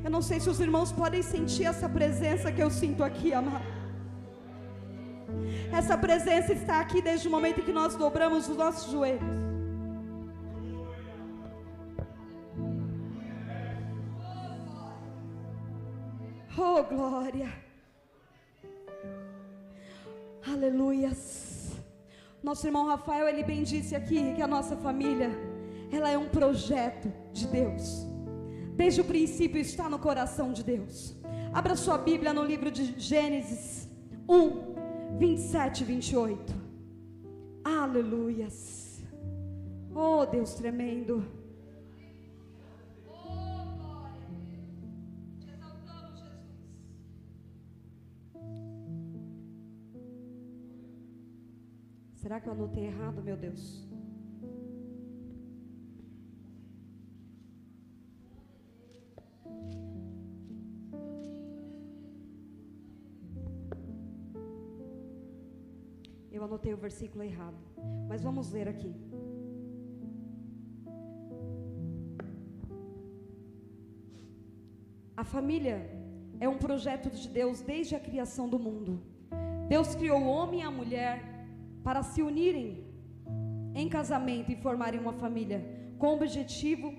Eu não sei se os irmãos podem sentir essa presença que eu sinto aqui, amado. Essa presença está aqui desde o momento em que nós dobramos os nossos joelhos. Oh, glória. Aleluias. Nosso irmão Rafael, ele bem disse aqui que a nossa família, ela é um projeto de Deus. Desde o princípio está no coração de Deus. Abra sua Bíblia no livro de Gênesis 1, 27 e 28. Aleluias. Oh, Deus tremendo. Será que eu anotei errado, meu Deus? Eu anotei o versículo errado, mas vamos ler aqui. A família é um projeto de Deus desde a criação do mundo. Deus criou o homem e a mulher para se unirem em casamento e formarem uma família, com o objetivo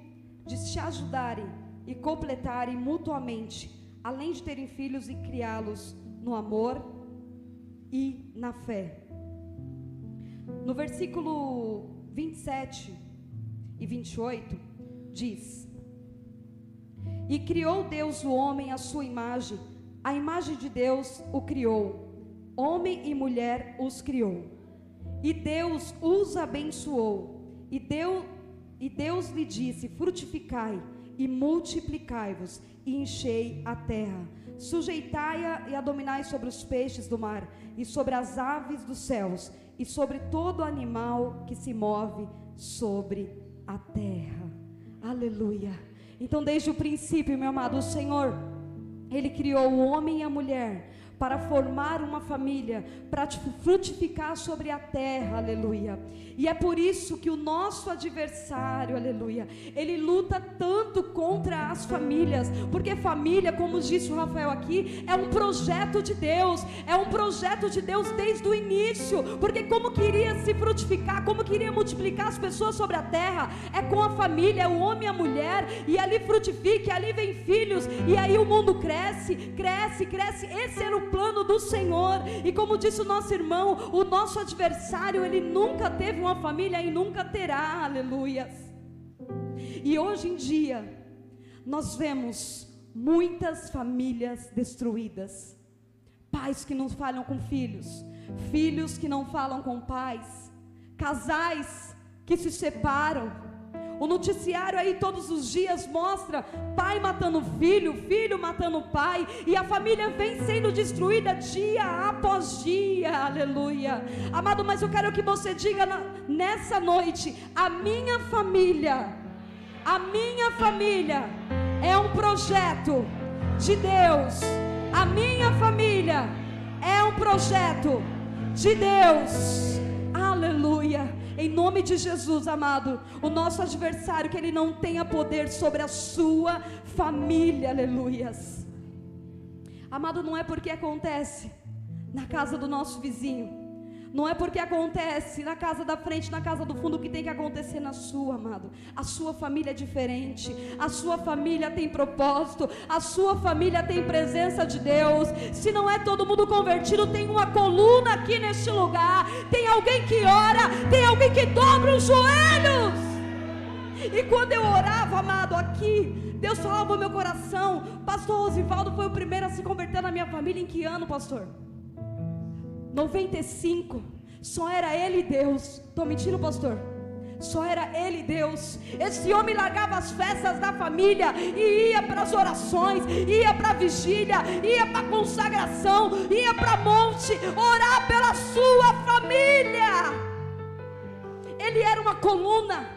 de se ajudarem e completarem mutuamente, além de terem filhos e criá-los no amor e na fé. No versículo 27 e 28 diz: E criou Deus o homem à sua imagem, a imagem de Deus o criou, homem e mulher os criou. E Deus os abençoou, e Deus lhe disse: frutificai e multiplicai-vos, e enchei a terra, sujeitai-a e a dominai sobre os peixes do mar, e sobre as aves dos céus, e sobre todo animal que se move sobre a terra. Aleluia. Então desde o princípio, meu amado, o Senhor, Ele criou o homem e a mulher para formar uma família, para frutificar sobre a terra, aleluia. E é por isso que o nosso adversário, aleluia, ele luta tanto contra as famílias, porque família, como disse o Rafael aqui, é um projeto de Deus, é um projeto de Deus desde o início, porque como queria se frutificar, como queria multiplicar as pessoas sobre a terra, é com a família, é o homem e a mulher, e ali frutifica, e ali vem filhos, e aí o mundo cresce, cresce, cresce. Esse era o plano do Senhor. E como disse o nosso irmão, o nosso adversário, ele nunca teve uma família e nunca terá, aleluias. E hoje em dia nós vemos muitas famílias destruídas, pais que não falam com filhos, filhos que não falam com pais, casais que se separam. O noticiário aí todos os dias mostra pai matando filho, filho matando pai, e a família vem sendo destruída dia após dia, aleluia. Amado, mas eu quero que você diga nessa noite: a minha família é um projeto de Deus. A minha família é um projeto de Deus, aleluia. Em nome de Jesus, amado, o nosso adversário, que ele não tenha poder sobre a sua família, aleluias. Amado, não é porque acontece na casa do nosso vizinho, não é porque acontece na casa da frente, na casa do fundo, que tem que acontecer na sua, amado. A sua família é diferente, a sua família tem propósito, a sua família tem presença de Deus. Se não é todo mundo convertido, tem uma coluna aqui neste lugar, tem alguém que ora, tem alguém que dobra os joelhos. E quando eu orava, amado, aqui, Deus falava no meu coração. Pastor Rosivaldo foi o primeiro a se converter na minha família. Em que ano, pastor? 95, só era ele e Deus. Estou mentindo, pastor? Só era ele e Deus. Esse homem largava as festas da família e ia para as orações, ia para a vigília, ia para a consagração, ia para monte, orar pela sua família. Ele era uma coluna.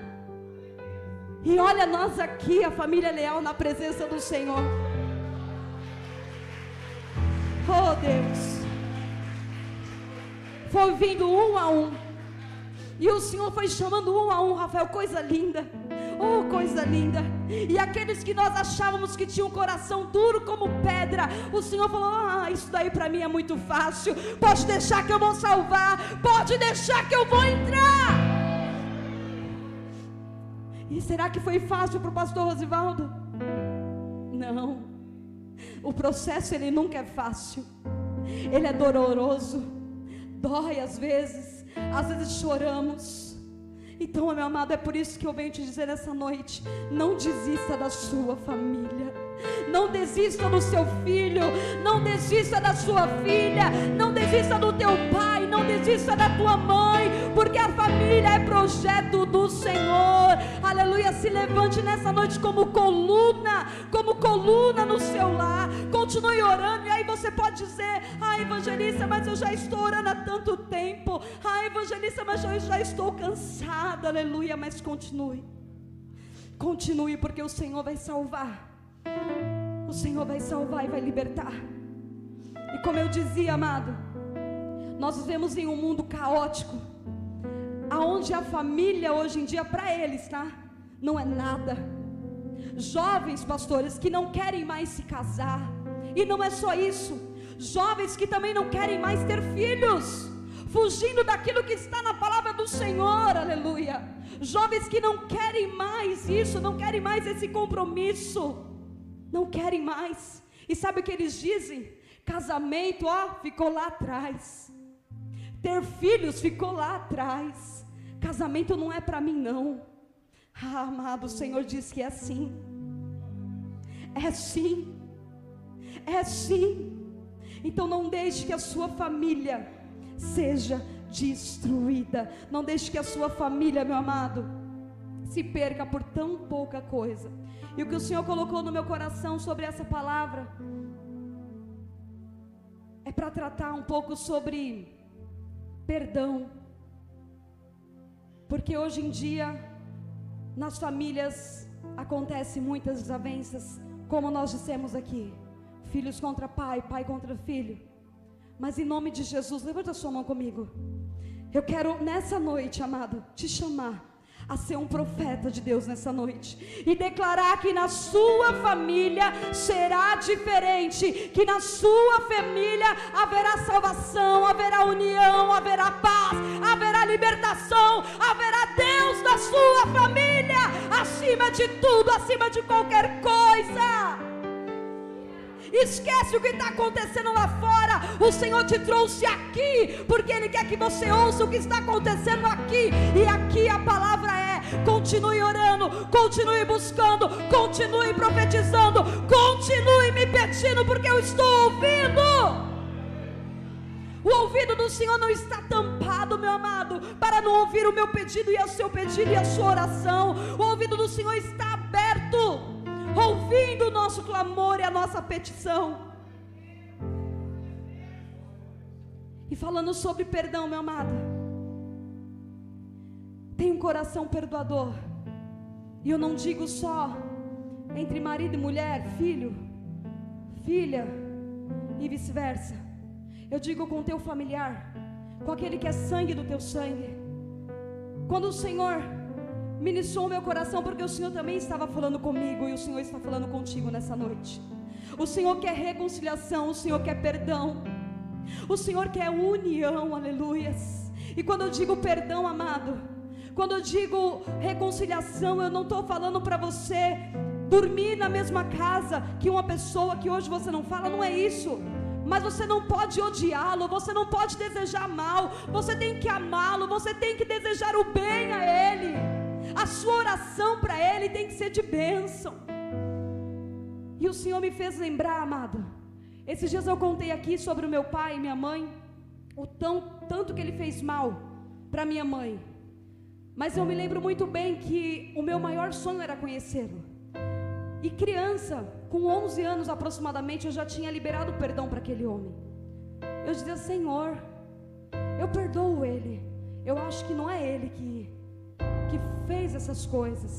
E olha nós aqui, a família leal na presença do Senhor. Oh Deus, foi vindo um a um, e o Senhor foi chamando um a um, Rafael, coisa linda. Oh, coisa linda. E aqueles que nós achávamos que tinham um coração duro como pedra, o Senhor falou: ah, isso daí para mim é muito fácil, pode deixar que eu vou salvar, pode deixar que eu vou entrar. E será que foi fácil para o pastor Rosivaldo? Não. O processo ele nunca é fácil, ele é doloroso, dói às vezes choramos. Então, meu amado, é por isso que eu venho te dizer nessa noite: não desista da sua família, não desista do seu filho, não desista da sua filha, não desista do teu pai, não desista da tua mãe, porque a família é projeto do Senhor. Aleluia. Se levante nessa noite como coluna no seu lar, continue orando. E aí você pode dizer: ah, evangelista, mas eu já estou orando há tanto tempo, ah, evangelista, mas eu já estou cansado. Aleluia. Mas continue, porque o Senhor vai salvar, o Senhor vai salvar e vai libertar. E como eu dizia, amado, nós vivemos em um mundo caótico, aonde a família hoje em dia para eles, tá? Não é nada. Jovens pastores que não querem mais se casar, e não é só isso, jovens que também não querem mais ter filhos, fugindo daquilo que está na palavra do Senhor. Aleluia. Jovens que não querem mais isso, não querem mais esse compromisso, não querem mais. E sabe o que eles dizem? Casamento, ó, ficou lá atrás. Ter filhos ficou lá atrás. Casamento não é para mim não. Ah, amado, o Senhor diz que é assim. É sim. É sim. Então não deixe que a sua família seja destruída. Não deixe que a sua família, meu amado, se perca por tão pouca coisa. E o que o Senhor colocou no meu coração sobre essa palavra é para tratar um pouco sobre perdão. Porque hoje em dia nas famílias acontecem muitas desavenças, como nós dissemos aqui, filhos contra pai, pai contra filho. Mas em nome de Jesus, levanta a sua mão comigo. Eu quero nessa noite, amado, te chamar a ser um profeta de Deus nessa noite, e declarar que na sua família será diferente, que na sua família haverá salvação, haverá união, haverá paz, haverá libertação, haverá Deus na sua família, acima de tudo, acima de qualquer coisa. Esquece o que está acontecendo lá fora. O Senhor te trouxe aqui porque Ele quer que você ouça o que está acontecendo aqui. E aqui a palavra é: continue orando, continue buscando, continue profetizando, continue me pedindo, porque eu estou ouvindo. O ouvido do Senhor não está tampado, meu amado, para não ouvir o meu pedido e o seu pedido e a sua oração. O ouvido do Senhor está aberto, ouvindo o nosso clamor e a nossa petição. E falando sobre perdão, meu amado, tem um coração perdoador. E eu não digo só entre marido e mulher, filho, filha e vice-versa. Eu digo com o teu familiar, com aquele que é sangue do teu sangue. Quando o Senhor ministrou o meu coração, porque o Senhor também estava falando comigo, e o Senhor está falando contigo nessa noite. O Senhor quer reconciliação, o Senhor quer perdão, o Senhor quer união, aleluias. E quando eu digo perdão, amado, quando eu digo reconciliação, eu não estou falando para você dormir na mesma casa que uma pessoa que hoje você não fala, não é isso. Mas você não pode odiá-lo, você não pode desejar mal, você tem que amá-lo, você tem que desejar o bem a ele. A sua oração para ele tem que ser de bênção. E o Senhor me fez lembrar, amado, esses dias eu contei aqui sobre o meu pai e minha mãe, tanto que ele fez mal para minha mãe. Mas eu me lembro muito bem que o meu maior sonho era conhecê-lo. E criança, com 11 anos aproximadamente, eu já tinha liberado perdão para aquele homem. Eu dizia: Senhor, eu perdoo ele, eu acho que não é ele que fez essas coisas.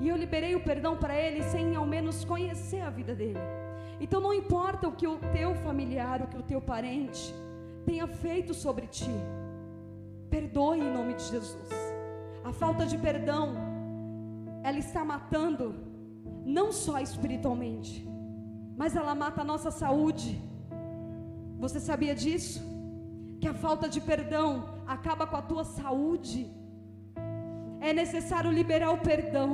E eu liberei o perdão para ele sem ao menos conhecer a vida dele. Então não importa o que o teu familiar, o que o teu parente tenha feito sobre ti, perdoe em nome de Jesus. A falta de perdão ela está matando, não só espiritualmente, mas ela mata a nossa saúde. Você sabia disso? Que a falta de perdão acaba com a tua saúde. É necessário liberar o perdão,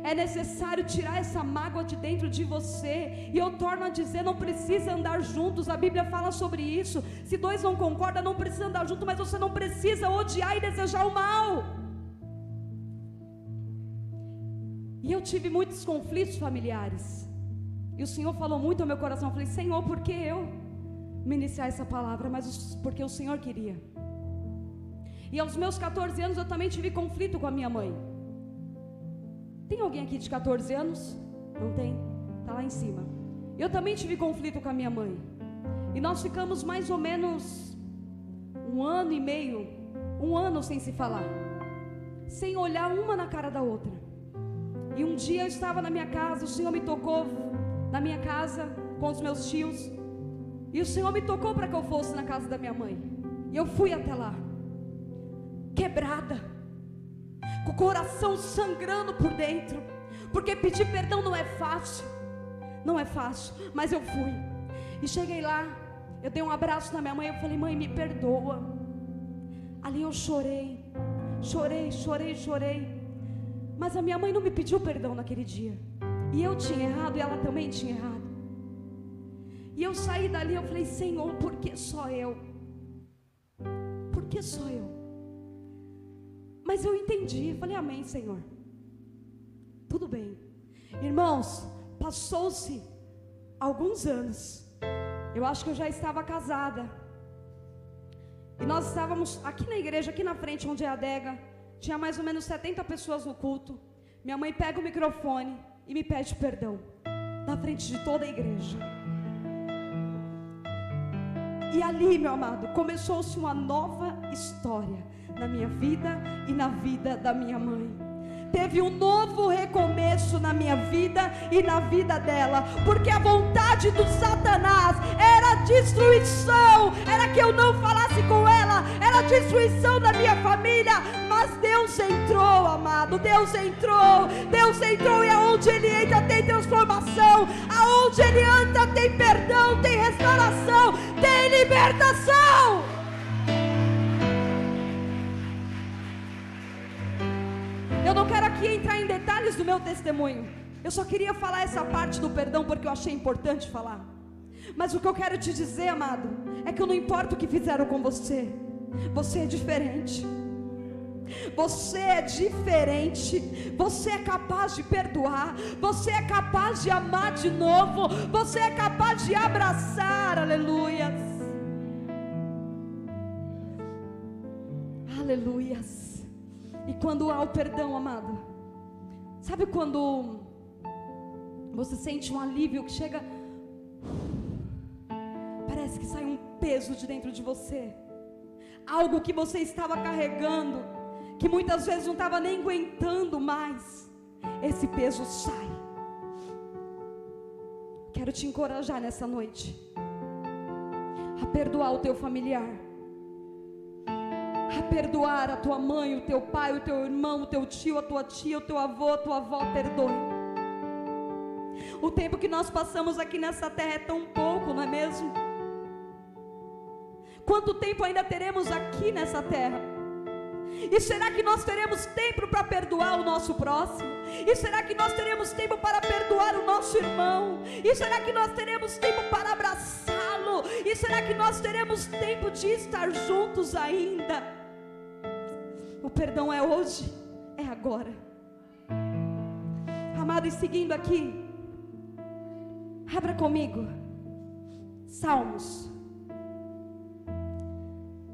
é necessário tirar essa mágoa de dentro de você. E eu torno a dizer, não precisa andar juntos, a Bíblia fala sobre isso. Se dois não concordam, não precisa andar juntos, mas você não precisa odiar e desejar o mal. E eu tive muitos conflitos familiares, e o Senhor falou muito ao meu coração. Eu falei: Senhor, por que eu me iniciar essa palavra? Mas porque o Senhor queria. E aos meus 14 anos eu também tive conflito com a minha mãe. Tem alguém aqui de 14 anos? Não tem? Está lá em cima. Eu também tive conflito com a minha mãe. E nós ficamos mais ou menos 1 ano e meio, 1 ano sem se falar, sem olhar uma na cara da outra. E um dia eu estava na minha casa, o Senhor me tocou na minha casa com os meus tios. E o Senhor me tocou para que eu fosse na casa da minha mãe. E eu fui até lá, quebrada, com o coração sangrando por dentro, porque pedir perdão não é fácil, não é fácil, mas eu fui. E cheguei lá, eu dei um abraço na minha mãe, eu falei: mãe, me perdoa. Ali eu chorei, chorei, chorei, chorei. Mas a minha mãe não me pediu perdão naquele dia, e eu tinha errado, e ela também tinha errado. E eu saí dali, eu falei: Senhor, por que só eu? Por que só eu? Mas eu entendi, falei: amém, Senhor, tudo bem. Irmãos, passou-se alguns anos, eu acho que eu já estava casada, e nós estávamos aqui na igreja, aqui na frente onde é a adega, tinha mais ou menos 70 pessoas no culto. Minha mãe pega o microfone e me pede perdão, na frente de toda a igreja. E ali, meu amado, começou-se uma nova história na minha vida e na vida da minha mãe. Teve um novo recomeço na minha vida e na vida dela, porque a vontade do Satanás era destruição, era que eu não falasse com ela, era destruição da minha família. Mas Deus entrou, amado, Deus entrou, e aonde Ele entra tem transformação, aonde Ele entra tem perdão, tem restauração, tem libertação. Eu não quero aqui entrar em detalhes do meu testemunho, eu só queria falar essa parte do perdão porque eu achei importante falar. Mas o que eu quero te dizer, amado, é que não importa o que fizeram com você, você é diferente. Você é diferente, você é capaz de perdoar, você é capaz de amar de novo, você é capaz de abraçar, aleluias, aleluias. E quando há o perdão, amado, sabe quando você sente um alívio que chega, parece que sai um peso de dentro de você, algo que você estava carregando, que muitas vezes não estava nem aguentando mais, esse peso sai. Quero te encorajar nessa noite a perdoar o teu familiar, a perdoar a tua mãe, o teu pai, o teu irmão, o teu tio, a tua tia, o teu avô, a tua avó. Perdoe. O tempo que nós passamos aqui nessa terra é tão pouco, não é mesmo? Quanto tempo ainda teremos aqui nessa terra? E será que nós teremos tempo para perdoar o nosso próximo? E será que nós teremos tempo para perdoar o nosso irmão? E será que nós teremos tempo para abraçá-lo? E será que nós teremos tempo de estar juntos ainda? O perdão é hoje, é agora. Amado, e seguindo aqui, abra comigo Salmos.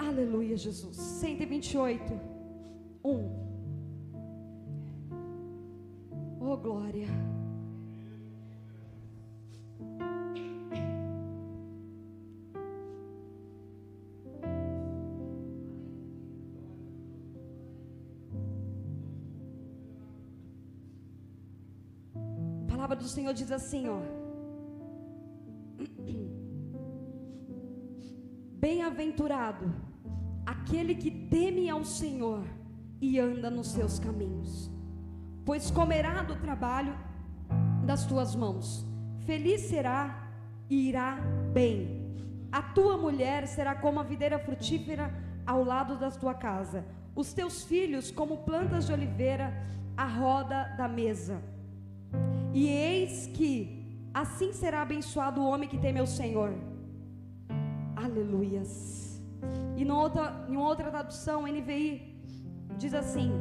Aleluia, Jesus. 128, 1. Oh, glória. A palavra do Senhor diz assim, ó: bem-aventurado aquele que teme ao Senhor e anda nos seus caminhos. pois comerá do trabalho das tuas mãos. Feliz será e irá bem. A tua mulher será como a videira frutífera ao lado da tua casa, os teus filhos como plantas de oliveira à roda da mesa. E eis que assim será abençoado o homem que teme ao Senhor. Aleluias. E em outra tradução, NVI, diz assim: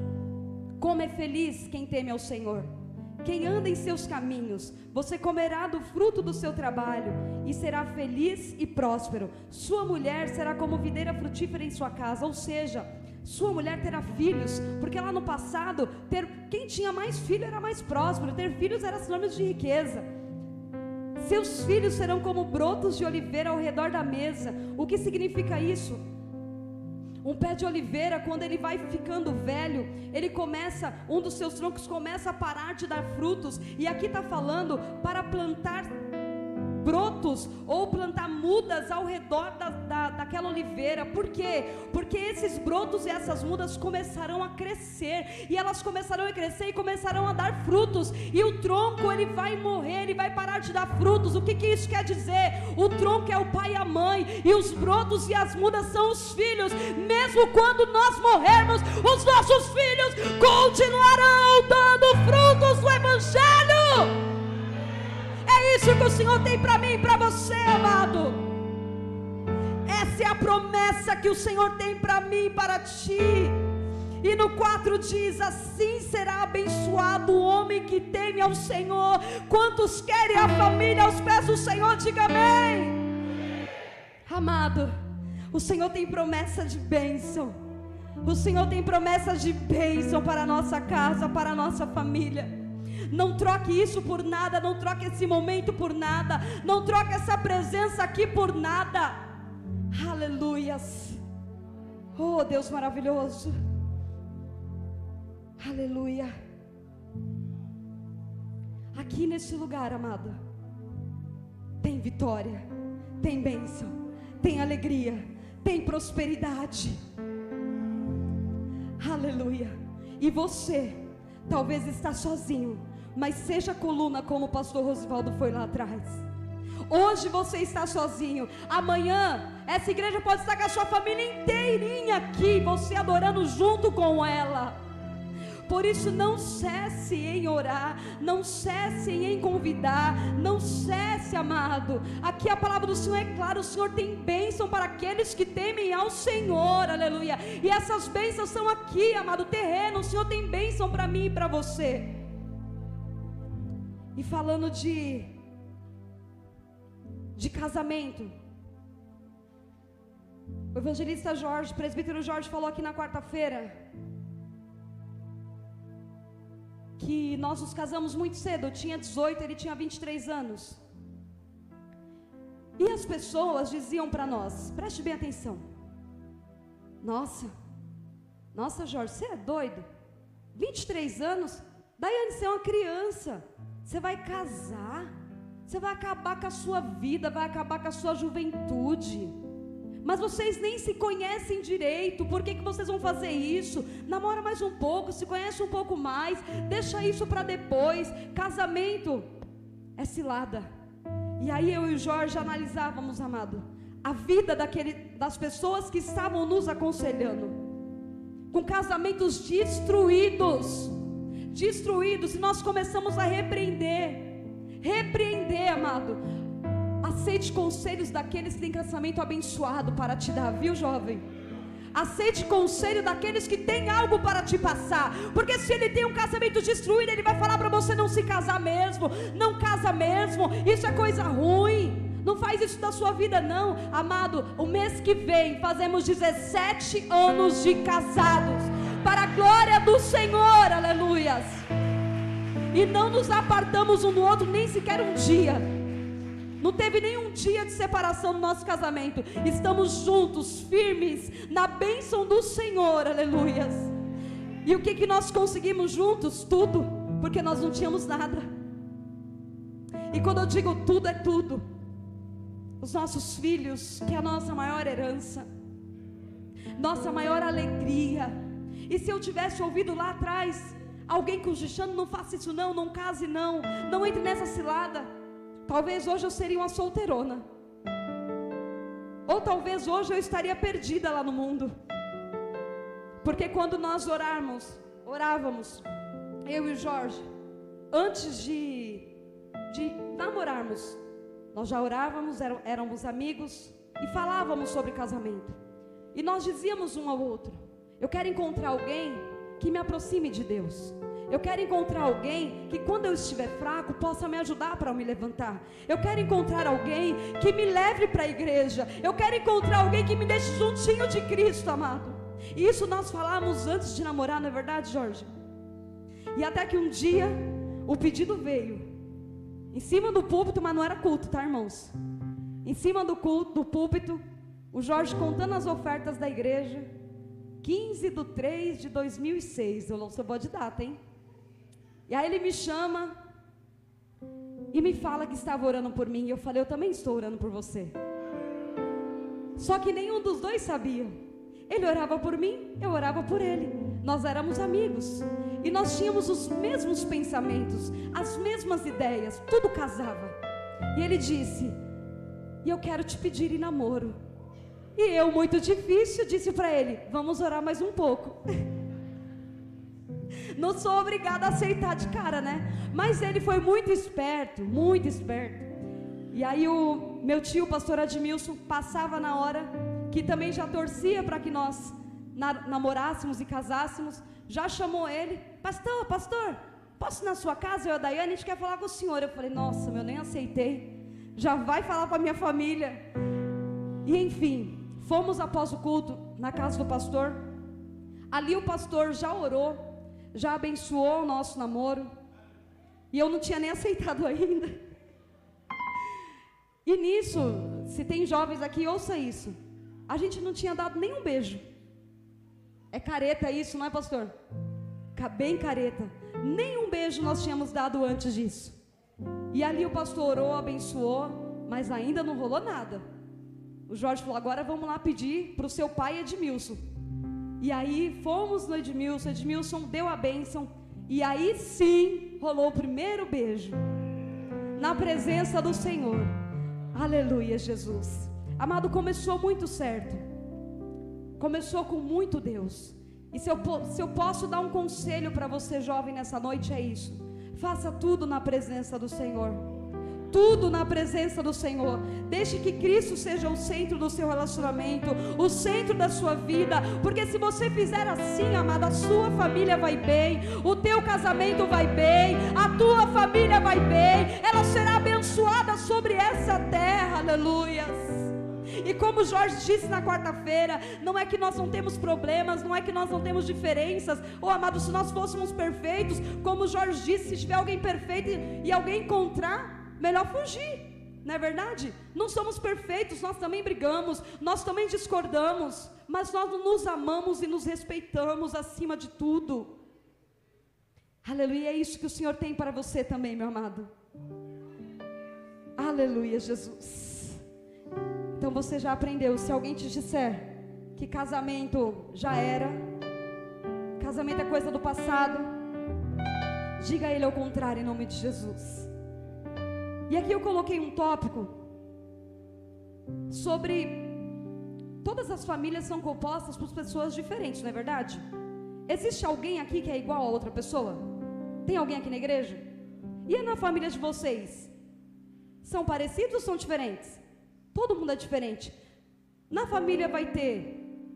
como é feliz quem teme ao Senhor, quem anda em seus caminhos. Você comerá do fruto do seu trabalho e será feliz e próspero. Sua mulher será como videira frutífera em sua casa. Ou seja, sua mulher terá filhos, porque lá no passado, quem tinha mais filho era mais próspero. Ter filhos era sinônimo de riqueza. Seus filhos serão como brotos de oliveira ao redor da mesa. O que significa isso? Um pé de oliveira, quando ele vai ficando velho, um dos seus troncos começa a parar de dar frutos. E aqui está falando para plantar brotos ou plantar mudas ao redor daquela oliveira. Por quê? Porque esses brotos e essas mudas começarão a crescer, e elas começarão a crescer e começarão a dar frutos, e o tronco ele vai morrer, ele vai parar de dar frutos. O que isso quer dizer? O tronco é o pai e a mãe, e os brotos e as mudas são os filhos. Mesmo quando nós morrermos, os nossos filhos continuarão dando frutos do Evangelho. É isso que o Senhor tem para mim e para você, amado. Essa é a promessa que o Senhor tem para mim e para ti. E no 4 diz: assim será abençoado o homem que teme ao Senhor. Quantos querem a família aos pés do Senhor? Diga amém. Amado, o Senhor tem promessa de bênção. O Senhor tem promessas de bênção para a nossa casa, para a nossa família. Não troque isso por nada, não troque esse momento por nada, não troque essa presença aqui por nada. Aleluias. Oh, Deus maravilhoso. Aleluia. Aqui nesse lugar, amado, tem vitória, tem bênção, tem alegria, tem prosperidade. Aleluia. E você talvez está sozinho, mas seja coluna como o pastor Rosivaldo foi lá atrás. Hoje você está sozinho, amanhã essa igreja pode estar com a sua família inteirinha aqui, você adorando junto com ela. Por isso não cesse em orar, não cesse em convidar, não cesse, amado. Aqui a palavra do Senhor é clara: o Senhor tem bênção para aqueles que temem ao Senhor, aleluia. E essas bênçãos são aqui, amado, terreno. O Senhor tem bênção para mim e para você. E falando de casamento, o evangelista Jorge, presbítero Jorge, falou aqui na quarta-feira que nós nos casamos muito cedo. Eu tinha 18, ele tinha 23 anos. E as pessoas diziam para nós, preste bem atenção: nossa, Jorge, você é doido? 23 anos? Daiane, você é uma criança, você vai casar, você vai acabar com a sua vida, vai acabar com a sua juventude. Mas vocês nem se conhecem direito, por que vocês vão fazer isso? Namora mais um pouco, se conhece um pouco mais, deixa isso para depois. Casamento é cilada. E aí eu e o Jorge analisávamos, amado, a vida das pessoas que estavam nos aconselhando, com casamentos destruídos, e nós começamos a repreender, amado. Aceite conselhos daqueles que têm casamento abençoado para te dar, viu, jovem? Aceite conselho daqueles que têm algo para te passar, porque se ele tem um casamento destruído, ele vai falar para você não se casar mesmo, não casa mesmo, isso é coisa ruim, não faz isso da sua vida não. Amado, o mês que vem fazemos 17 anos de casados, para a glória do Senhor, aleluias. E não nos apartamos um do outro, nem sequer um dia. Não teve nenhum dia de separação no nosso casamento. Estamos juntos, firmes, na bênção do Senhor, aleluias. E o que nós conseguimos juntos? Tudo, porque nós não tínhamos nada. E quando eu digo tudo, é tudo. Os nossos filhos, que é a nossa maior herança, nossa maior alegria. E se eu tivesse ouvido lá atrás alguém cochichando, não faça isso não, não case não, não entre nessa cilada, talvez hoje eu seria uma solteirona, ou talvez hoje eu estaria perdida lá no mundo, porque quando nós orávamos, eu e o Jorge, antes de namorarmos, nós já orávamos, éramos amigos e falávamos sobre casamento, e nós dizíamos um ao outro: eu quero encontrar alguém que me aproxime de Deus, eu quero encontrar alguém que quando eu estiver fraco possa me ajudar para me levantar, eu quero encontrar alguém que me leve para a igreja, eu quero encontrar alguém que me deixe juntinho de Cristo, amado. E isso nós falávamos antes de namorar, não é verdade, Jorge? E até que um dia o pedido veio em cima do púlpito, mas não era culto, tá, irmãos? Em cima do púlpito, o Jorge contando as ofertas da igreja, 15/3/2006, eu não sou boa de data, hein? E aí ele me chama e me fala que estava orando por mim, e eu falei: eu também estou orando por você. Só que nenhum dos dois sabia. Ele orava por mim, eu orava por ele. Nós éramos amigos e nós tínhamos os mesmos pensamentos, as mesmas ideias, tudo casava. E ele disse: e eu quero te pedir em namoro. E eu, muito difícil, disse para ele: vamos orar mais um pouco. Não sou obrigada a aceitar de cara, né? Mas ele foi muito esperto, muito esperto. E aí o meu tio, o pastor Admilson, passava na hora, que também já torcia para que nós namorássemos e casássemos, já chamou ele: pastor, posso ir na sua casa? Eu e a Daiane, a gente quer falar com o senhor. Eu falei: nossa, eu nem aceitei, já vai falar para a minha família. E enfim, fomos após o culto na casa do pastor. Ali o pastor já orou, já abençoou o nosso namoro, e eu não tinha nem aceitado ainda. E nisso, se tem jovens aqui, ouça isso, a gente não tinha dado nenhum beijo. É careta isso, não é, pastor? Bem careta. Nenhum beijo nós tínhamos dado antes disso. E ali o pastor orou, abençoou, mas ainda não rolou nada. O Jorge falou: agora vamos lá pedir para o seu pai Edmilson. E aí fomos no Edmilson, Edmilson deu a bênção, e aí sim rolou o primeiro beijo, na presença do Senhor. Aleluia, Jesus. Amado, começou muito certo, começou com muito Deus. E se eu posso dar um conselho para você, jovem, nessa noite, é isso: faça tudo na presença do Senhor. Tudo na presença do Senhor. Deixe que Cristo seja o centro do seu relacionamento, o centro da sua vida, porque se você fizer assim, amado, a sua família vai bem, o teu casamento vai bem, a tua família vai bem, ela será abençoada sobre essa terra. Aleluias. E como Jorge disse na quarta-feira, não é que nós não temos problemas, não é que nós não temos diferenças. Oh, amado, se nós fôssemos perfeitos, como Jorge disse, se tiver alguém perfeito e alguém encontrar, melhor fugir, não é verdade? Não somos perfeitos, nós também brigamos, nós também discordamos, mas nós nos amamos e nos respeitamos acima de tudo. Aleluia, é isso que o Senhor tem para você também, meu amado. Aleluia, Jesus. Então você já aprendeu, se alguém te disser que casamento já era, casamento é coisa do passado, diga a ele ao contrário, em nome de Jesus. E aqui eu coloquei um tópico sobre todas as famílias são compostas por pessoas diferentes, não é verdade? Existe alguém aqui que é igual a outra pessoa? Tem alguém aqui na igreja? E na família de vocês? São parecidos ou são diferentes? Todo mundo é diferente. Na família vai ter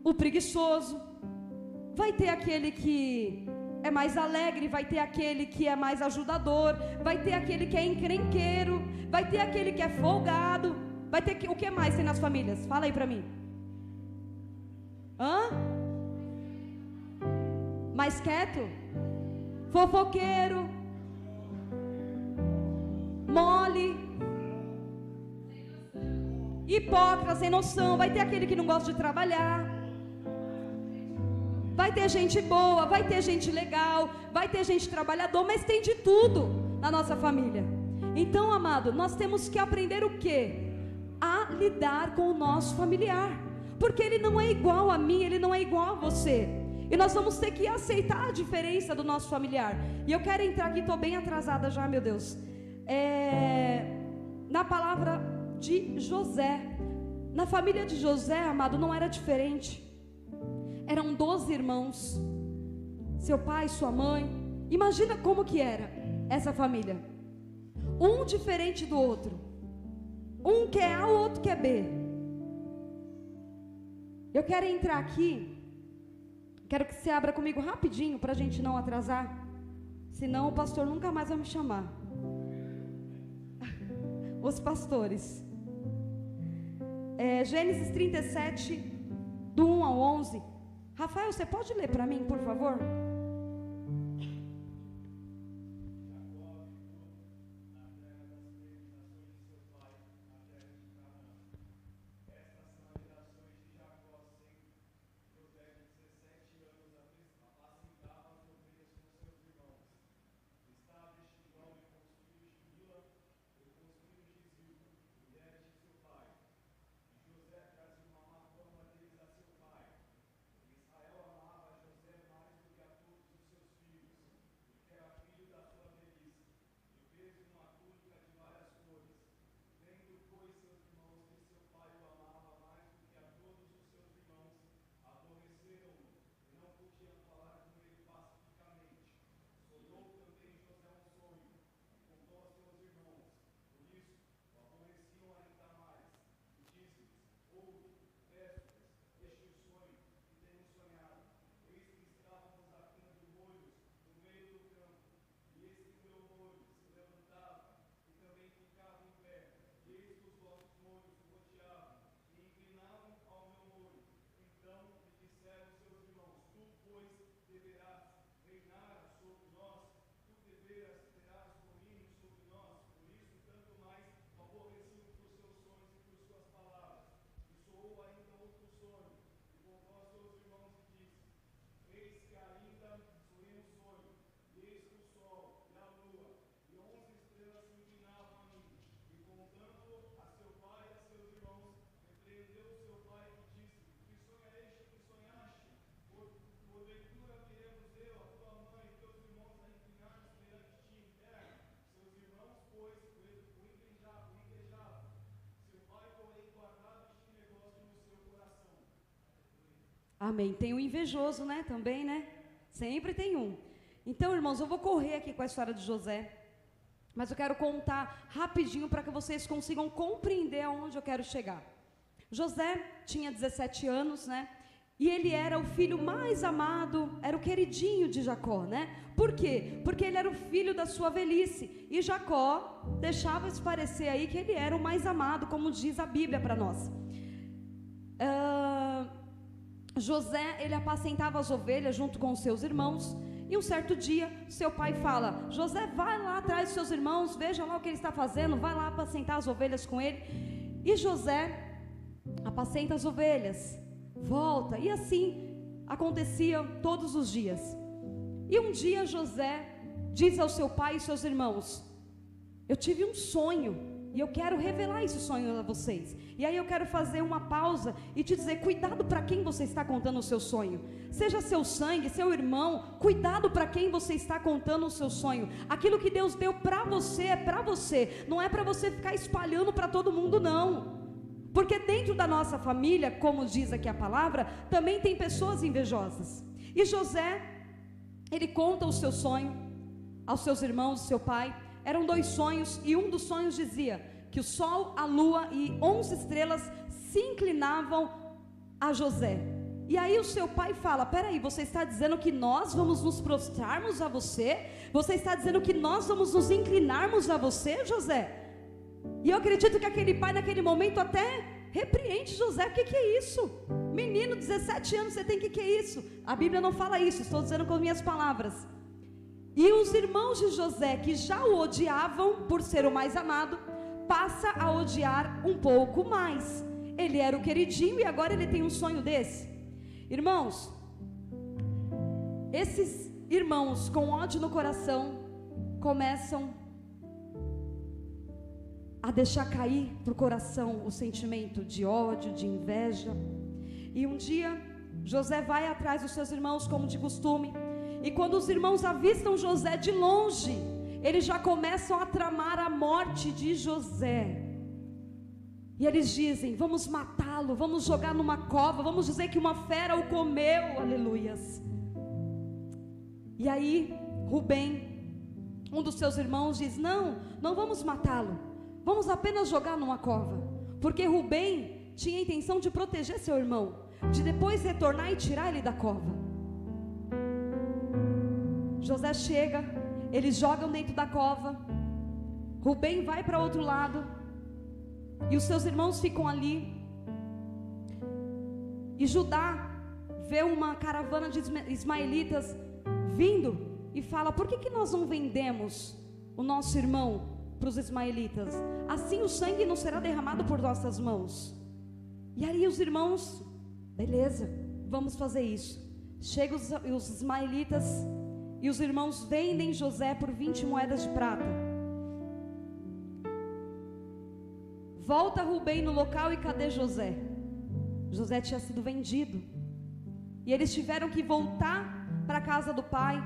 o preguiçoso, vai ter aquele que é mais alegre, vai ter aquele que é mais ajudador, vai ter aquele que é encrenqueiro, vai ter aquele que é folgado, vai ter o que mais tem nas famílias? Fala aí pra mim. Mais quieto? Fofoqueiro? Mole? Hipócrita, sem noção? Vai ter aquele que não gosta de trabalhar. Vai ter gente boa, vai ter gente legal, vai ter gente trabalhador, mas tem de tudo na nossa família. Então, amado, nós temos que aprender o quê? A lidar com o nosso familiar, porque ele não é igual a mim, ele não é igual a você. E nós vamos ter que aceitar a diferença do nosso familiar. E eu quero entrar aqui, estou bem atrasada já, meu Deus. Na palavra de José. Na família de José, amado, não era diferente. Eram 12 irmãos. Seu pai, sua mãe. Imagina como que era essa família. Um diferente do outro. Um quer A, o outro quer B. Eu quero entrar aqui. Quero que você abra comigo rapidinho, para a gente não atrasar. Senão o pastor nunca mais vai me chamar. Os pastores. Gênesis 37, do 1 ao 11. Rafael, você pode ler para mim, por favor? Amém. Tem um invejoso, né? Também, né? Sempre tem um. Então, irmãos, eu vou correr aqui com a história de José, mas eu quero contar rapidinho para que vocês consigam compreender aonde eu quero chegar. José tinha 17 anos, né? E ele era o filho mais amado, era o queridinho de Jacó, né? Por quê? Porque ele era o filho da sua velhice. E Jacó deixava isso parecer aí que ele era o mais amado, como diz a Bíblia para nós. José, ele apacentava as ovelhas junto com os seus irmãos. E um certo dia, seu pai fala: José, vai lá atrás dos seus irmãos, veja lá o que ele está fazendo, vai lá apacentar as ovelhas com ele. E José apacenta as ovelhas, volta, e assim acontecia todos os dias. E um dia José diz ao seu pai e seus irmãos: eu tive um sonho, e eu quero revelar esse sonho a vocês. E aí eu quero fazer uma pausa e te dizer: cuidado para quem você está contando o seu sonho. Seja seu sangue, seu irmão, cuidado para quem você está contando o seu sonho. Aquilo que Deus deu para você é para você, não é para você ficar espalhando para todo mundo, não. Porque dentro da nossa família, como diz aqui a palavra, também tem pessoas invejosas. E José, ele conta o seu sonho aos seus irmãos, seu pai. Eram 2 sonhos, e um dos sonhos dizia que o sol, a lua e 11 estrelas se inclinavam a José. E aí o seu pai fala: peraí, você está dizendo que nós vamos nos prostrarmos a você? Você está dizendo que nós vamos nos inclinarmos a você, José? E eu acredito que aquele pai naquele momento até repreende José: o que é isso? Menino, 17 anos, você tem que é isso? A Bíblia não fala isso, estou dizendo com as minhas palavras. E os irmãos de José, que já o odiavam por ser o mais amado, passa a odiar um pouco mais. Ele era o queridinho e agora ele tem um sonho desse. Irmãos, esses irmãos com ódio no coração começam a deixar cair para o coração o sentimento de ódio, de inveja. E um dia José vai atrás dos seus irmãos como de costume, e quando os irmãos avistam José de longe, eles já começam a tramar a morte de José. E eles dizem: vamos matá-lo, vamos jogar numa cova, vamos dizer que uma fera o comeu, aleluias. E aí Rubem, um dos seus irmãos, diz: não vamos matá-lo, vamos apenas jogar numa cova, porque Rubem tinha a intenção de proteger seu irmão, de depois retornar e tirar ele da cova. José chega, eles jogam dentro da cova, Rubem vai para outro lado, e os seus irmãos ficam ali. E Judá vê uma caravana de ismaelitas vindo e fala: por que nós não vendemos o nosso irmão para os ismaelitas? Assim o sangue não será derramado por nossas mãos. E aí os irmãos: beleza, vamos fazer isso. Chegam os ismaelitas e os irmãos vendem José por 20 moedas de prata. Volta Rubem no local e cadê José? José tinha sido vendido. E eles tiveram que voltar para a casa do pai.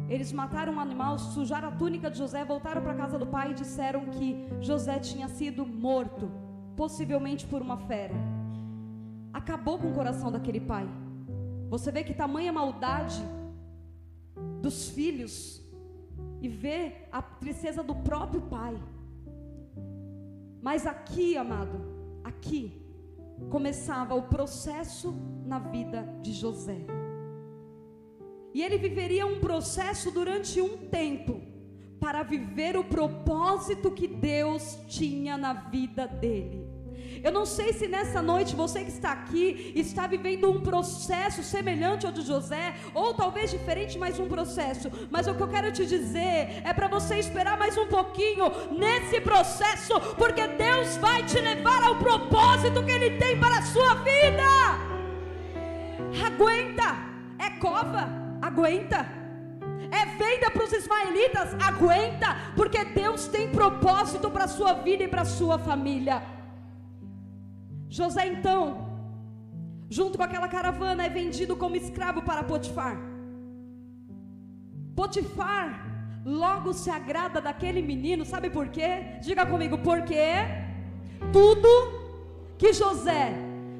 Eles mataram um animal, sujaram a túnica de José, voltaram para a casa do pai e disseram que José tinha sido morto, possivelmente por uma fera. Acabou com o coração daquele pai. Você vê que tamanha maldade dos filhos, e vê a tristeza do próprio pai. Mas aqui, amado, aqui começava o processo na vida de José. E ele viveria um processo durante um tempo, para viver o propósito que Deus tinha na vida dele. Eu não sei se nessa noite você que está aqui está vivendo um processo semelhante ao de José, ou talvez diferente, mas um processo. Mas o que eu quero te dizer é para você esperar mais um pouquinho nesse processo, porque Deus vai te levar ao propósito que Ele tem para a sua vida. Aguenta, é cova, aguenta. É venda para os ismaelitas, aguenta, porque Deus tem propósito para a sua vida e para a sua família. José então, junto com aquela caravana, é vendido como escravo para Potifar. Potifar logo se agrada daquele menino, sabe por quê? Diga comigo: porque tudo que José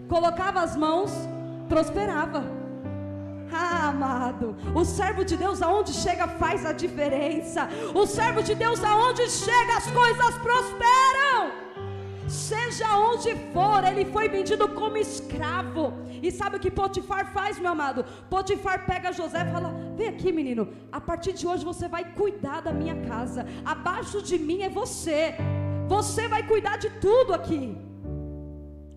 colocava as mãos, prosperava. Ah, amado, o servo de Deus aonde chega faz a diferença. O servo de Deus aonde chega as coisas prosperam. Seja onde for, ele foi vendido como escravo. E sabe o que Potifar faz, meu amado? Potifar pega José e fala: vem aqui, menino, a partir de hoje você vai cuidar da minha casa. Abaixo de mim é você. Você vai cuidar de tudo aqui.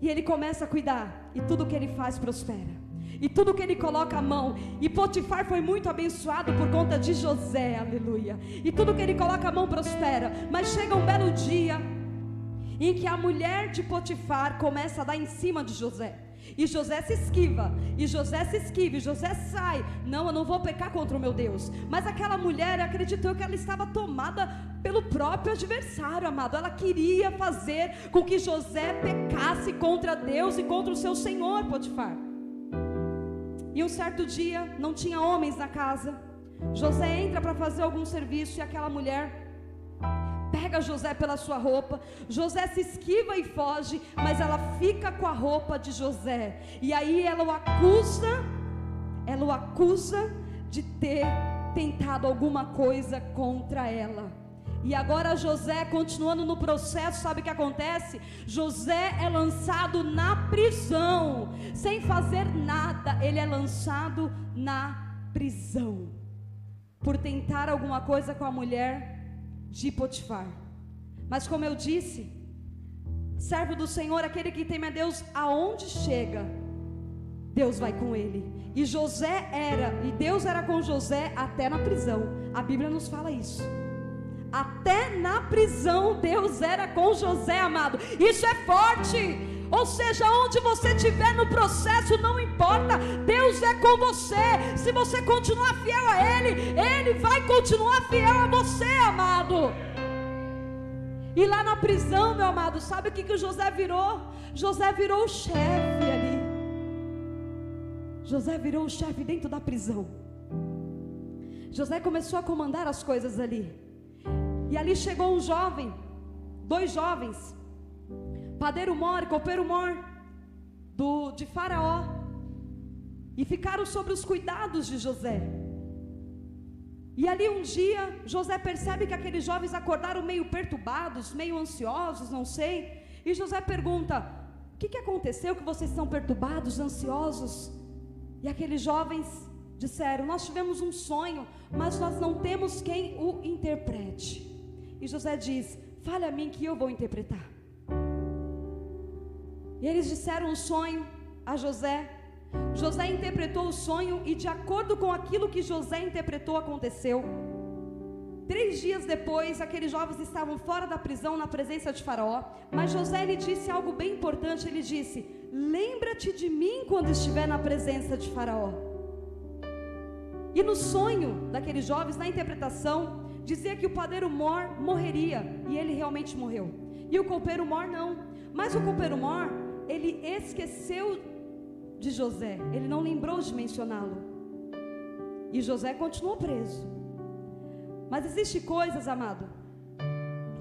E ele começa a cuidar, e tudo que ele faz prospera, e tudo que ele coloca a mão. E Potifar foi muito abençoado por conta de José, aleluia. E tudo que ele coloca a mão prospera. Mas chega um belo dia em que a mulher de Potifar começa a dar em cima de José. E José se esquiva, e José se esquiva, e José sai. Não, eu não vou pecar contra o meu Deus. Mas aquela mulher acreditou que ela estava tomada pelo próprio adversário, amado. Ela queria fazer com que José pecasse contra Deus e contra o seu senhor, Potifar. E um certo dia, não tinha homens na casa. José entra para fazer algum serviço, e aquela mulher pega José pela sua roupa. José se esquiva e foge, mas ela fica com a roupa de José. E aí ela o acusa de ter tentado alguma coisa contra ela. E agora José, continuando no processo, sabe o que acontece? José é lançado na prisão, sem fazer nada. Ele é lançado na prisão, por tentar alguma coisa com a mulher de Potifar. Mas como eu disse, servo do Senhor, aquele que teme a Deus, aonde chega, Deus vai com ele. E José e Deus era com José até na prisão. A Bíblia nos fala isso. Até na prisão Deus era com José, amado. Isso é forte. Ou seja, onde você estiver no processo, não importa, Deus é com você. Se você continuar fiel a Ele, Ele vai continuar fiel a você, amado. E lá na prisão, meu amado, sabe o que o José virou? José virou o chefe ali. José virou o chefe dentro da prisão. José começou a comandar as coisas ali. E ali chegou um jovem, 2 jovens, padeiro mor, copeiro mor, de Faraó, e ficaram sobre os cuidados de José. E ali um dia, José percebe que aqueles jovens acordaram meio perturbados, meio ansiosos, não sei. E José pergunta: o que aconteceu que vocês estão perturbados, ansiosos? E aqueles jovens disseram: nós tivemos um sonho, mas nós não temos quem o interprete. E José diz: fale a mim que eu vou interpretar. E eles disseram o sonho a José. José interpretou o sonho e de acordo com aquilo que José interpretou aconteceu. 3 dias depois, aqueles jovens estavam fora da prisão na presença de Faraó. Mas José lhe disse algo bem importante. Ele disse: lembra-te de mim quando estiver na presença de Faraó. E no sonho daqueles jovens, na interpretação, dizia que o padeiro mor morreria, e ele realmente morreu. E o copeiro mor não. Mas o copeiro mor, ele esqueceu de José, ele não lembrou de mencioná-lo. E José continuou preso. Mas existem coisas, amado,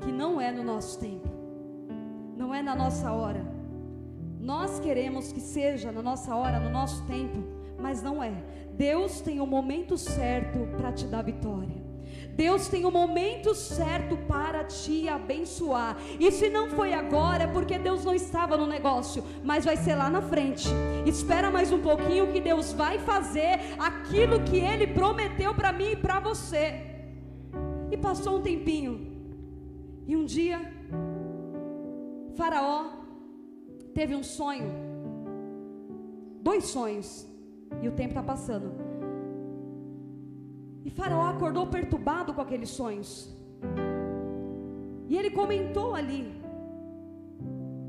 que não é no nosso tempo, não é na nossa hora. Nós queremos que seja na nossa hora, no nosso tempo, mas não é. Deus tem o momento certo para te dar vitória. Deus tem o momento certo para te abençoar. E se não foi agora, é porque Deus não estava no negócio, mas vai ser lá na frente. Espera mais um pouquinho que Deus vai fazer aquilo que Ele prometeu para mim e para você. E passou um tempinho, e um dia Faraó teve um sonho, 2 sonhos, e o tempo está passando. E Faraó acordou perturbado com aqueles sonhos. E ele comentou ali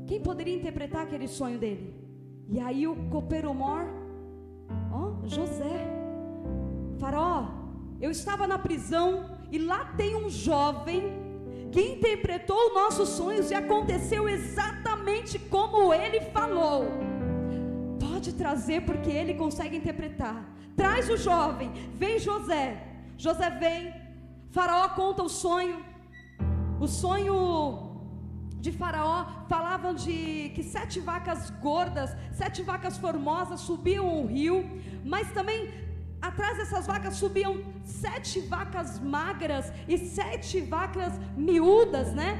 quem poderia interpretar aquele sonho dele. E aí o copeiro mor, José: Faraó, eu estava na prisão e lá tem um jovem que interpretou nossos sonhos e aconteceu exatamente como ele falou. Pode trazer, porque ele consegue interpretar. Traz o jovem. Vem José. José vem. Faraó conta o sonho. O sonho de Faraó falava de que 7 vacas gordas, 7 vacas formosas subiam um rio, mas também atrás dessas vacas subiam 7 vacas magras e 7 vacas miúdas, né?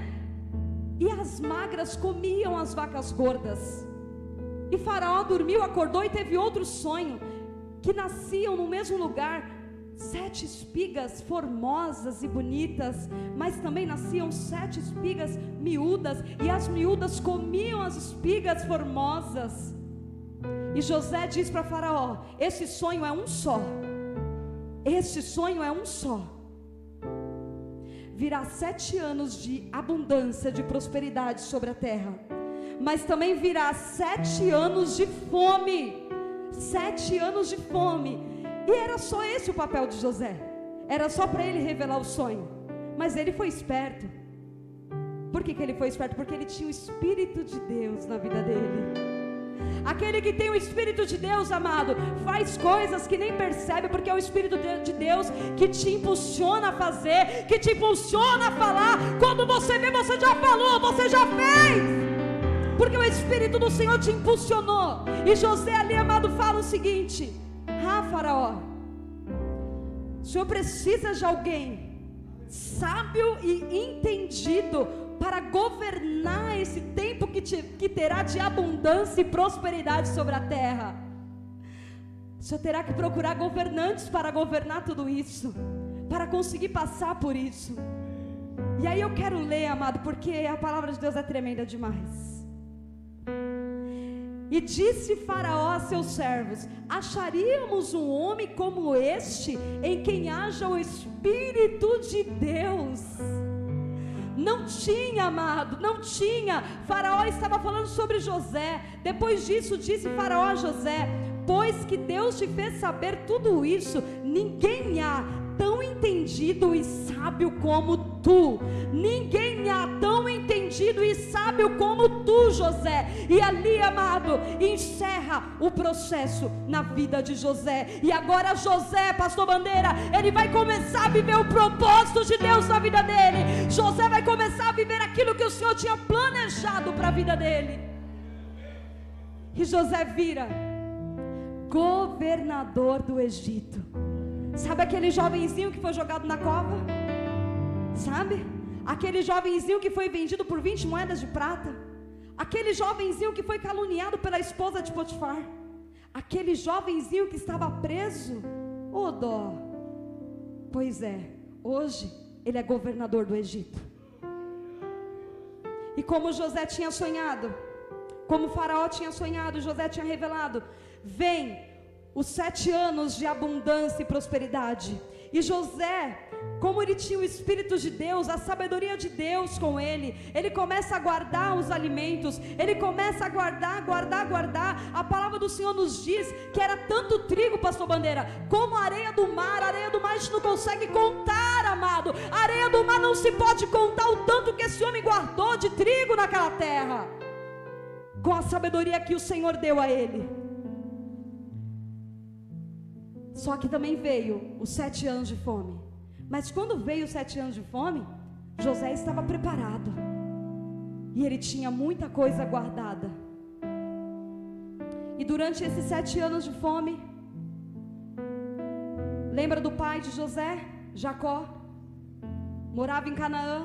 E as magras comiam as vacas gordas. E Faraó dormiu, acordou e teve outro sonho, que nasciam no mesmo lugar 7 espigas formosas e bonitas, mas também nasciam 7 espigas miúdas, e as miúdas comiam as espigas formosas. E José diz para Faraó: esse sonho é um só. Esse sonho é um só. Virá 7 anos de abundância, de prosperidade sobre a terra, mas também virá 7 anos de fome. 7 anos de fome. E era só esse o papel de José. Era só para ele revelar o sonho. Mas ele foi esperto. Por que ele foi esperto? Porque ele tinha o Espírito de Deus na vida dele. Aquele que tem o Espírito de Deus, amado, faz coisas que nem percebe, porque é o Espírito de Deus que te impulsiona a fazer, que te impulsiona a falar. Quando você vê, você já falou, você já fez, porque o Espírito do Senhor te impulsionou. E José ali, amado, fala o seguinte: Faraó, o Senhor precisa de alguém sábio e entendido para governar esse tempo que terá de abundância e prosperidade sobre a terra. O Senhor terá que procurar governantes para governar tudo isso, para conseguir passar por isso. E aí eu quero ler, amado, porque a palavra de Deus é tremenda demais. E disse Faraó a seus servos: acharíamos um homem como este, em quem haja o Espírito de Deus? Não tinha, amado, não tinha. Faraó estava falando sobre José. Depois disso disse Faraó a José: pois que Deus te fez saber tudo isso, ninguém há tão entendido e sábio como tu. Ninguém há tão entendido entendido e sábio como tu, José. E ali, amado, encerra o processo na vida de José. E agora José, pastor Bandeira, ele vai começar a viver o propósito de Deus na vida dele. José vai começar a viver aquilo que o Senhor tinha planejado para a vida dele. E José vira governador do Egito. Sabe aquele jovenzinho que foi jogado na cova? Sabe? Aquele jovenzinho que foi vendido por 20 moedas de prata. Aquele jovenzinho que foi caluniado pela esposa de Potifar. Aquele jovenzinho que estava preso. Ô dó. Pois é, hoje ele é governador do Egito. E como José tinha sonhado, como o faraó tinha sonhado, José tinha revelado, vem os 7 anos de abundância e prosperidade. E José, como ele tinha o Espírito de Deus, a sabedoria de Deus com ele, ele começa a guardar os alimentos, ele começa a guardar. A palavra do Senhor nos diz que era tanto trigo, pastor Bandeira, como a areia do mar. A areia do mar a gente não consegue contar, amado. A areia do mar não se pode contar o tanto que esse homem guardou de trigo naquela terra, com a sabedoria que o Senhor deu a ele. Só que também veio os 7 anos de fome. Mas quando veio os 7 anos de fome, José estava preparado. E ele tinha muita coisa guardada. E durante esses 7 anos de fome, lembra do pai de José? Jacó. Morava em Canaã.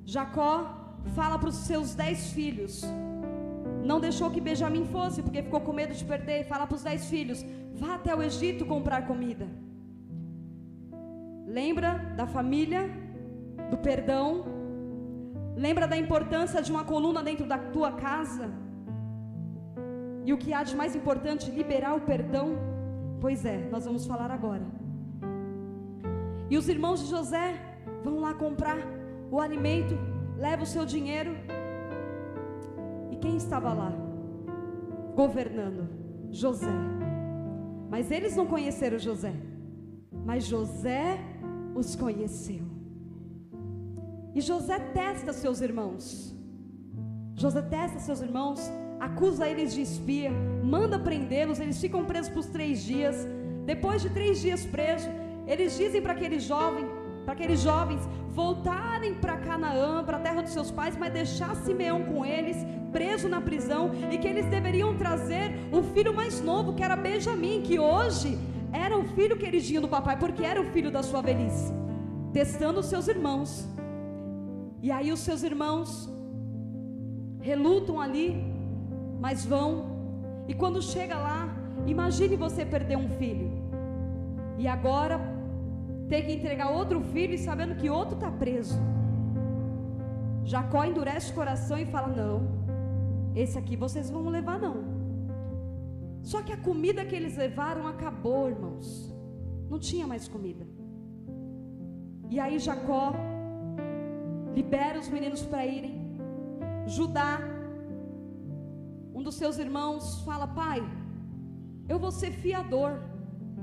Jacó fala para os seus 10 filhos. Não deixou que Benjamim fosse, porque ficou com medo de perder. Fala para os 10 filhos: vá até o Egito comprar comida. Lembra da família, do perdão. Lembra da importância de uma coluna dentro da tua casa. E o que há de mais importante, liberar o perdão. Pois é, nós vamos falar agora. E os irmãos de José vão lá comprar o alimento, leva o seu dinheiro. E quem estava lá governando? José. Mas eles não conheceram José, mas José os conheceu. E José testa seus irmãos. José testa seus irmãos, acusa eles de espia, manda prendê-los. Eles ficam presos por 3 dias. Depois de 3 dias presos, eles dizem para aqueles jovens voltarem para Canaã, para a terra dos seus pais, mas deixar Simeão com eles, preso na prisão, e que eles deveriam trazer o filho mais novo, que era Benjamim, que hoje era o filho queridinho do papai, porque era o filho da sua velhice. Testando os seus irmãos. E aí os seus irmãos relutam ali, mas vão. E quando chega lá, imagine você perder um filho, e agora ter que entregar outro filho, e sabendo que outro está preso. Jacó endurece o coração e fala: não, esse aqui vocês vão levar não. Só que a comida que eles levaram acabou, irmãos. Não tinha mais comida. E aí Jacó libera os meninos para irem. Judá, um dos seus irmãos, fala: pai, eu vou ser fiador,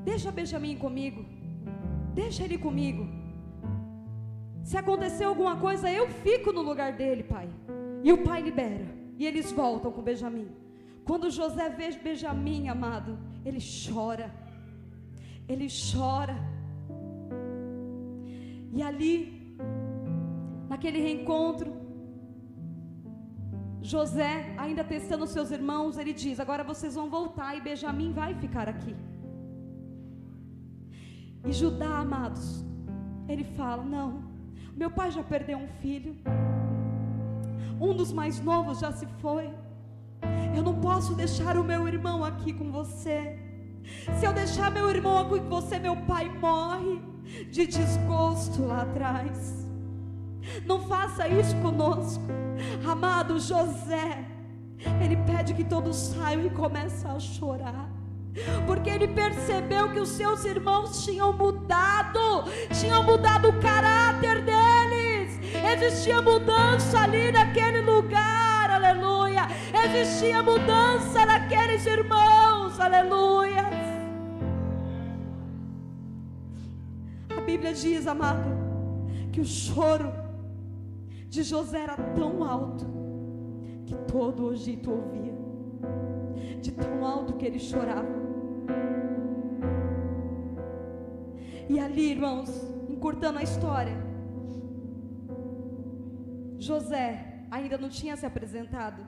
deixa Benjamim comigo, deixa ele comigo. Se acontecer alguma coisa, eu fico no lugar dele, pai. E o pai libera, e eles voltam com Benjamim. Quando José vê Benjamim, amado, ele chora. Ele chora. E ali, naquele reencontro, José, ainda testando seus irmãos, ele diz: agora vocês vão voltar e Benjamim vai ficar aqui. E Judá, amados, ele fala: não, meu pai já perdeu um filho, um dos mais novos já se foi. Eu não posso deixar o meu irmão aqui com você. Se eu deixar meu irmão aqui com você, meu pai morre de desgosto lá atrás. Não faça isso conosco. Amado José, ele pede que todos saiam e começam a chorar, porque ele percebeu que os seus irmãos tinham mudado o caráter deles. Existia mudança ali naquele lugar, aleluia. Existia mudança naqueles irmãos, aleluia. A Bíblia diz, amado, que o choro de José era tão alto que todo o Egito ouvia, de tão alto que ele chorava. E ali, irmãos, encurtando a história, José ainda não tinha se apresentado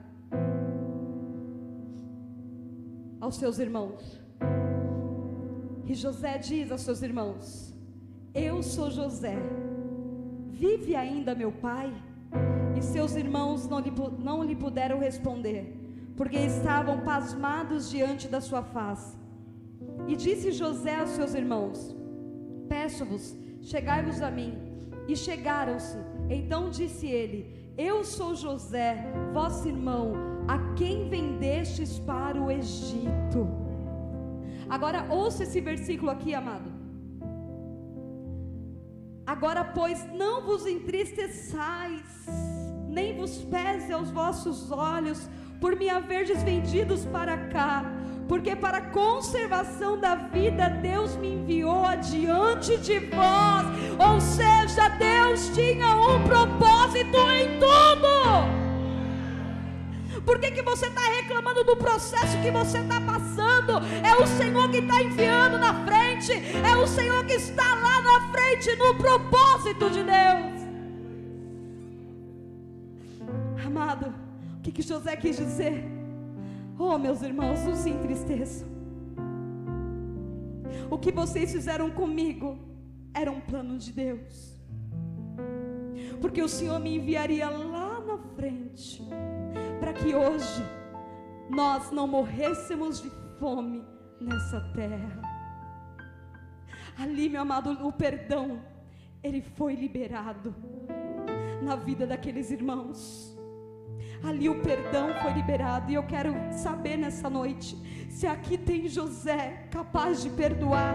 aos seus irmãos. E José diz aos seus irmãos: eu sou José, vive ainda meu pai? E seus irmãos não lhe puderam responder, porque estavam pasmados diante da sua face. E disse José aos seus irmãos: peço-vos, chegai-vos a mim. E chegaram-se. Então disse ele: eu sou José, vosso irmão, a quem vendestes para o Egito. Agora ouça esse versículo aqui, amado. Agora, pois, não vos entristeçais, nem vos pese aos vossos olhos, por me haverdes vendidos para cá, porque para a conservação da vida Deus me enviou adiante de vós. Ou seja, Deus tinha um propósito em tudo. Por que você está reclamando do processo que você está passando? É o Senhor que está enviando na frente, é o Senhor que está lá na frente no propósito de Deus. Amado, o que José quis dizer? Oh, meus irmãos, não se entristeçam. O que vocês fizeram comigo era um plano de Deus, porque o Senhor me enviaria lá na frente, para que hoje nós não morrêssemos de fome nessa terra. Ali, meu amado, o perdão, ele foi liberado na vida daqueles irmãos. Ali o perdão foi liberado. E eu quero saber nessa noite, se aqui tem José capaz de perdoar,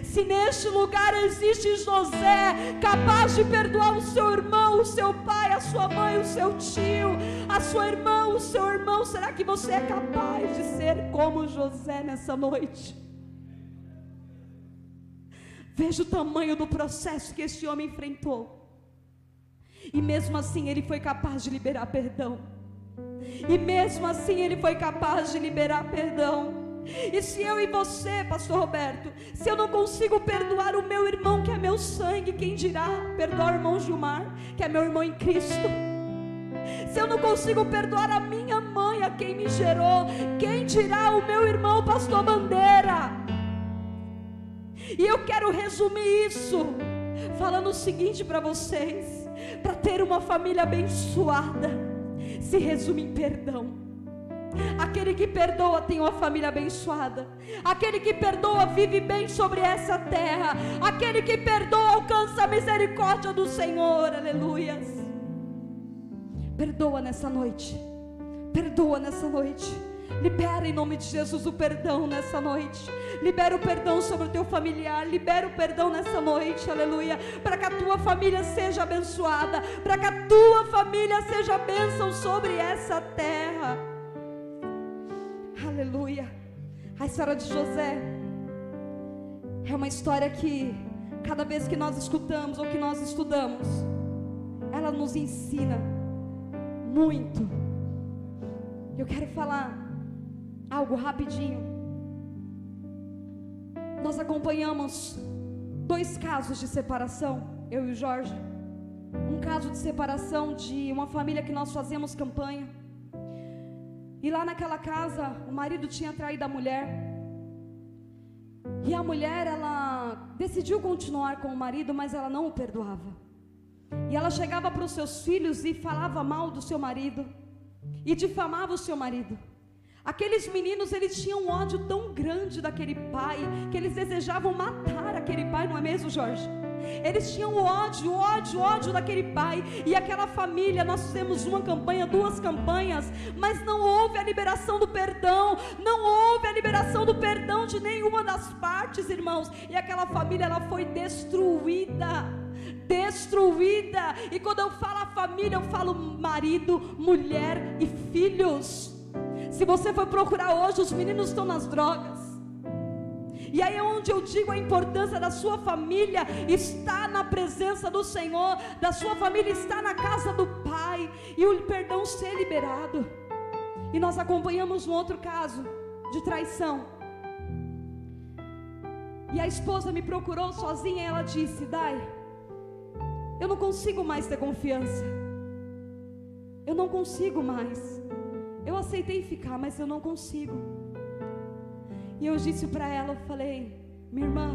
se neste lugar existe José capaz de perdoar o seu irmão, o seu pai, a sua mãe, o seu tio, a sua irmã, o seu irmão. Será que você é capaz de ser como José nessa noite? Veja o tamanho do processo que este homem enfrentou, e mesmo assim ele foi capaz de liberar perdão. E mesmo assim ele foi capaz de liberar perdão. E se eu e você, pastor Roberto, se eu não consigo perdoar o meu irmão que é meu sangue, quem dirá perdoar o irmão Gilmar, que é meu irmão em Cristo? Se eu não consigo perdoar a minha mãe, a quem me gerou, quem dirá o meu irmão pastor Bandeira? E eu quero resumir isso falando o seguinte para vocês: para ter uma família abençoada, se resume em perdão. Aquele que perdoa tem uma família abençoada. Aquele que perdoa vive bem sobre essa terra. Aquele que perdoa alcança a misericórdia do Senhor. Aleluias. Perdoa nessa noite. Perdoa nessa noite. Libera em nome de Jesus o perdão nessa noite. Libera o perdão sobre o teu familiar. Libera o perdão nessa noite, aleluia. Para que a tua família seja abençoada, para que a tua família seja bênção sobre essa terra. Aleluia. A história de José é uma história que cada vez que nós escutamos ou que nós estudamos, ela nos ensina muito. Eu quero falar algo rapidinho. Nós acompanhamos 2 casos de separação, eu e o Jorge. Um caso de separação de uma família que nós fazíamos campanha. E lá naquela casa, o marido tinha traído a mulher. E a mulher, ela decidiu continuar com o marido, mas ela não o perdoava. E ela chegava para os seus filhos e falava mal do seu marido, e difamava o seu marido. Aqueles meninos, eles tinham um ódio tão grande daquele pai, que eles desejavam matar aquele pai, não é mesmo, Jorge? Eles tinham ódio daquele pai. E aquela família, nós fizemos uma campanha, 2 campanhas, mas não houve a liberação do perdão. Não houve a liberação do perdão de nenhuma das partes, irmãos. E aquela família, ela foi destruída. E quando eu falo a família, eu falo marido, mulher e filhos. Se você for procurar hoje, os meninos estão nas drogas. E aí é onde eu digo a importância da sua família estar na presença do Senhor, da sua família estar na casa do Pai, e o perdão ser liberado. E nós acompanhamos um outro caso de traição. E a esposa me procurou sozinha e ela disse: Dai, eu não consigo mais ter confiança. Eu não consigo mais. Eu aceitei ficar, mas eu não consigo. E eu disse para ela, eu falei: minha irmã,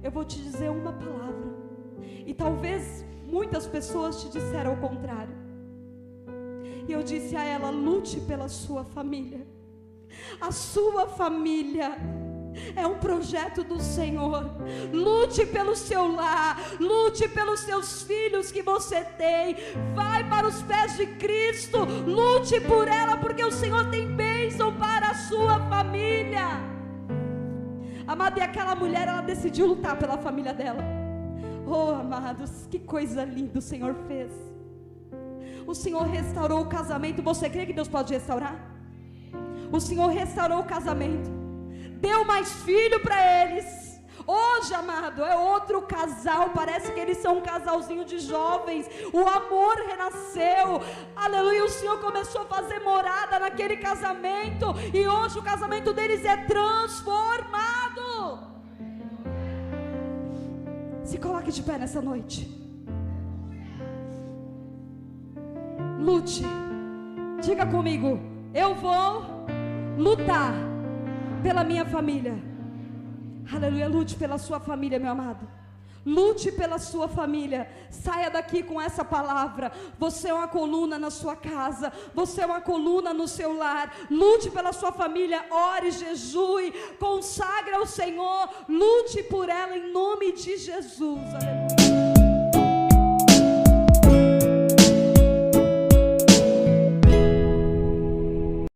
eu vou te dizer uma palavra, e talvez muitas pessoas te disseram o contrário. E eu disse a ela: lute pela sua família. A sua família é um projeto do Senhor. Lute pelo seu lar, lute pelos seus filhos que você tem. Vai para os pés de Cristo, lute por ela, porque o Senhor tem bênção para a sua família. Amado, e aquela mulher, ela decidiu lutar pela família dela. Oh, amados, que coisa linda o Senhor fez. O Senhor restaurou o casamento. Você crê que Deus pode restaurar? O Senhor restaurou o casamento, deu mais filho para eles. Hoje, amado, é outro casal. Parece que eles são um casalzinho de jovens. O amor renasceu, aleluia. O Senhor começou a fazer morada naquele casamento, e hoje o casamento deles é transformado. Se coloque de pé nessa noite. Lute. Diga comigo: eu vou lutar pela minha família. Aleluia. Lute pela sua família, meu amado. Lute pela sua família. Saia daqui com essa palavra. Você é uma coluna na sua casa, você é uma coluna no seu lar. Lute pela sua família. Ore, jejue, consagre ao Senhor. Lute por ela em nome de Jesus. Aleluia.